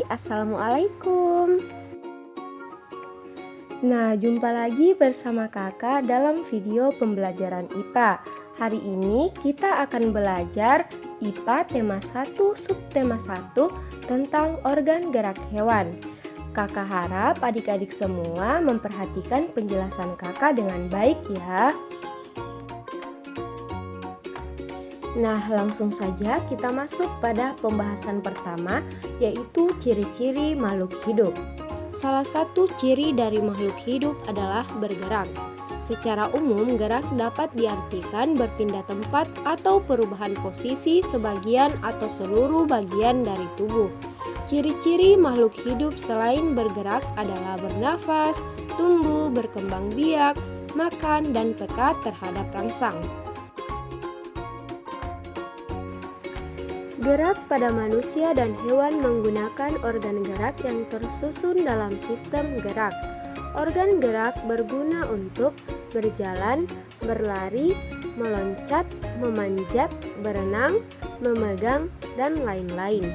Assalamualaikum. Nah, jumpa lagi bersama kakak dalam video pembelajaran IPA. Hari ini kita akan belajar IPA tema 1 subtema 1 tentang organ gerak hewan. Kakak harap adik-adik semua memperhatikan penjelasan kakak dengan baik ya. Nah, langsung saja kita masuk pada pembahasan pertama, yaitu ciri-ciri makhluk hidup. Salah satu ciri dari makhluk hidup adalah bergerak. Secara umum, gerak dapat diartikan berpindah tempat atau perubahan posisi sebagian atau seluruh bagian dari tubuh. Ciri-ciri makhluk hidup selain bergerak adalah bernafas, tumbuh, berkembang biak, makan, dan peka terhadap rangsang. Gerak pada manusia dan hewan menggunakan organ gerak yang tersusun dalam sistem gerak. Organ gerak berguna untuk berjalan, berlari, meloncat, memanjat, berenang, memegang, dan lain-lain.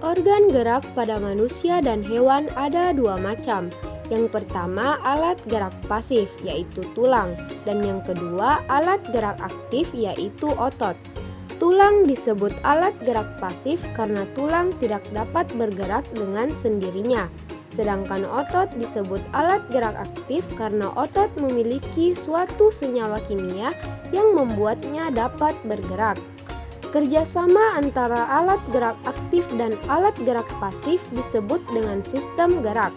Organ gerak pada manusia dan hewan ada dua macam. Yang pertama, alat gerak pasif, yaitu tulang, dan yang kedua, alat gerak aktif, yaitu otot. Tulang disebut alat gerak pasif karena tulang tidak dapat bergerak dengan sendirinya, sedangkan otot disebut alat gerak aktif karena otot memiliki suatu senyawa kimia yang membuatnya dapat bergerak. Kerjasama antara alat gerak aktif dan alat gerak pasif disebut dengan sistem gerak.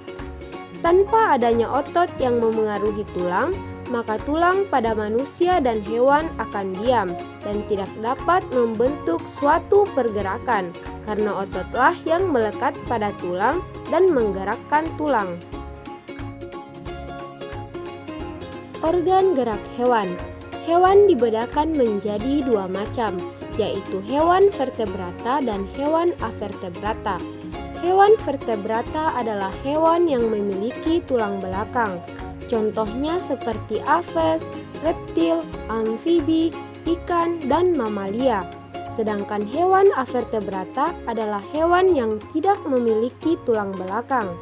Tanpa adanya otot yang memengaruhi tulang, maka tulang pada manusia dan hewan akan diam dan tidak dapat membentuk suatu pergerakan karena ototlah yang melekat pada tulang dan menggerakkan tulang. Organ gerak hewan. Hewan dibedakan menjadi dua macam, yaitu hewan vertebrata dan hewan avertebrata. Hewan vertebrata adalah hewan yang memiliki tulang belakang. Contohnya seperti aves, reptil, amfibi, ikan, dan mamalia. Sedangkan hewan avertebrata adalah hewan yang tidak memiliki tulang belakang.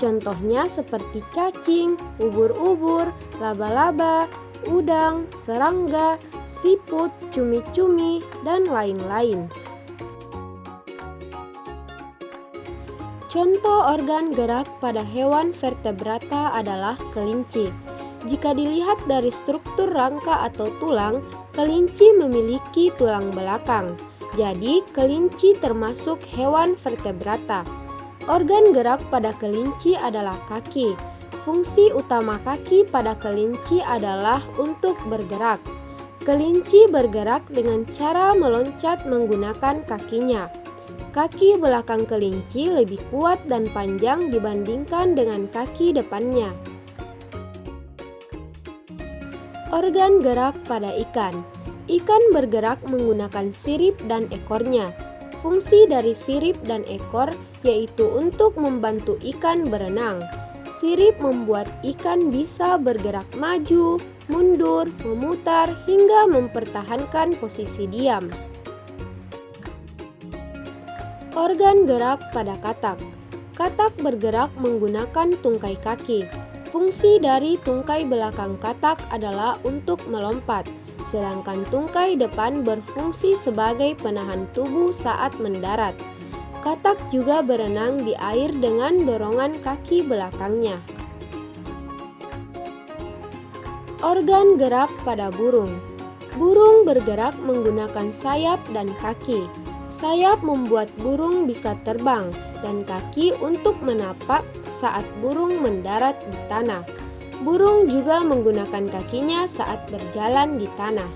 Contohnya seperti cacing, ubur-ubur, laba-laba, udang, serangga, siput, cumi-cumi, dan lain-lain. Contoh organ gerak pada hewan vertebrata adalah kelinci. Jika dilihat dari struktur rangka atau tulang, kelinci memiliki tulang belakang. Jadi, kelinci termasuk hewan vertebrata. Organ gerak pada kelinci adalah kaki. Fungsi utama kaki pada kelinci adalah untuk bergerak. Kelinci bergerak dengan cara meloncat menggunakan kakinya. Kaki belakang kelinci lebih kuat dan panjang dibandingkan dengan kaki depannya. Organ gerak pada ikan. Ikan bergerak menggunakan sirip dan ekornya. Fungsi dari sirip dan ekor yaitu untuk membantu ikan berenang. Sirip membuat ikan bisa bergerak maju, mundur, memutar, hingga mempertahankan posisi diam. Organ gerak pada katak. Katak bergerak menggunakan tungkai kaki. Fungsi dari tungkai belakang katak adalah untuk melompat, sedangkan tungkai depan berfungsi sebagai penahan tubuh saat mendarat. Katak juga berenang di air dengan dorongan kaki belakangnya. Organ gerak pada burung. Burung bergerak menggunakan sayap dan kaki. Sayap membuat burung bisa terbang dan kaki untuk menapak saat burung mendarat di tanah. Burung juga menggunakan kakinya saat berjalan di tanah.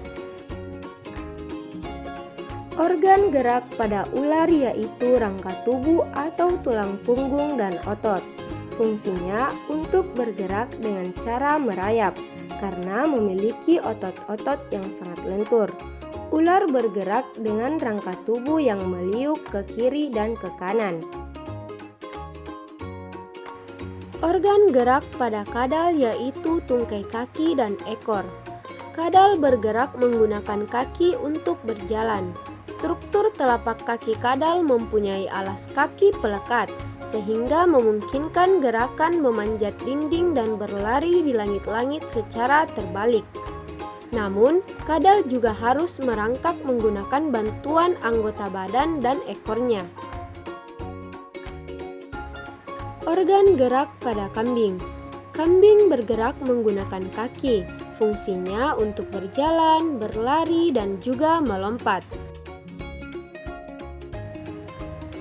Organ gerak pada ular yaitu rangka tubuh atau tulang punggung dan otot. Fungsinya untuk bergerak dengan cara merayap karena memiliki otot-otot yang sangat lentur. Ular bergerak dengan rangka tubuh yang meliuk ke kiri dan ke kanan. Organ gerak pada kadal yaitu tungkai kaki dan ekor. Kadal bergerak menggunakan kaki untuk berjalan. struktur telapak kaki kadal mempunyai alas kaki pelekat, sehingga memungkinkan gerakan memanjat dinding dan berlari di langit-langit secara terbalik. Namun, kadal juga harus merangkak menggunakan bantuan anggota badan dan ekornya. Organ gerak pada kambing. Kambing bergerak menggunakan kaki, fungsinya untuk berjalan, berlari, dan juga melompat.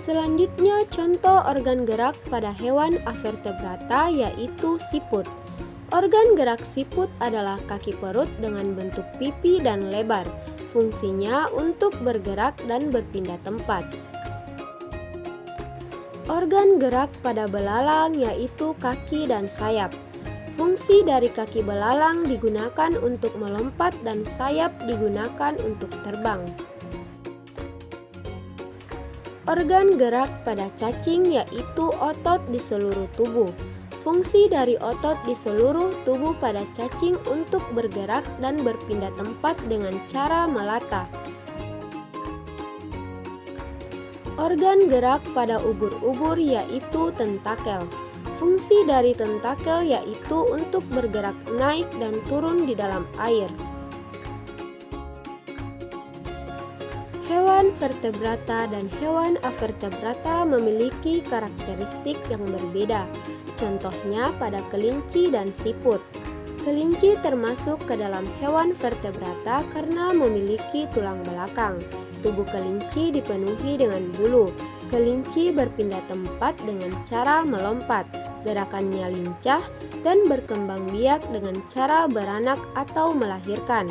Selanjutnya, contoh organ gerak pada hewan avertebrata yaitu siput. Organ gerak siput adalah kaki perut dengan bentuk pipi dan lebar. Fungsinya untuk bergerak dan berpindah tempat. Organ gerak pada belalang yaitu kaki dan sayap. Fungsi dari kaki belalang digunakan untuk melompat dan sayap digunakan untuk terbang. Organ gerak pada cacing yaitu otot di seluruh tubuh. Fungsi dari otot di seluruh tubuh pada cacing untuk bergerak dan berpindah tempat dengan cara melata. Organ gerak pada ubur-ubur yaitu tentakel. Fungsi dari tentakel yaitu untuk bergerak naik dan turun di dalam air. Hewan vertebrata dan hewan avertebrata memiliki karakteristik yang berbeda. Contohnya pada kelinci dan siput. Kelinci termasuk ke dalam hewan vertebrata karena memiliki tulang belakang. Tubuh kelinci dipenuhi dengan bulu. Kelinci berpindah tempat dengan cara melompat, gerakannya lincah, dan berkembang biak dengan cara beranak atau melahirkan.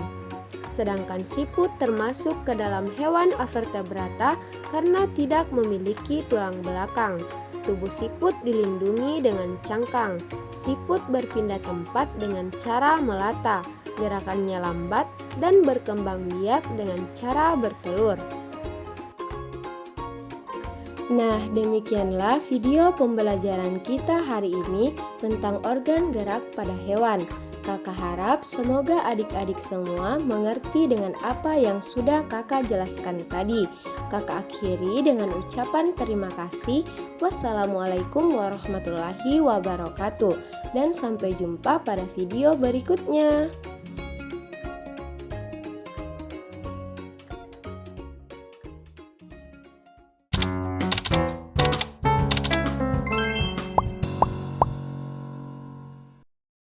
Sedangkan siput termasuk ke dalam hewan avertebrata karena tidak memiliki tulang belakang. Tubuh siput dilindungi dengan cangkang. Siput berpindah tempat dengan cara melata, gerakannya lambat, dan berkembang biak dengan cara bertelur. Nah, demikianlah video pembelajaran kita hari ini tentang organ gerak pada hewan. Kakak harap semoga adik-adik semua mengerti dengan apa yang sudah kakak jelaskan tadi. Kakak akhiri dengan ucapan terima kasih. Wassalamualaikum warahmatullahi wabarakatuh. Dan sampai jumpa pada video berikutnya.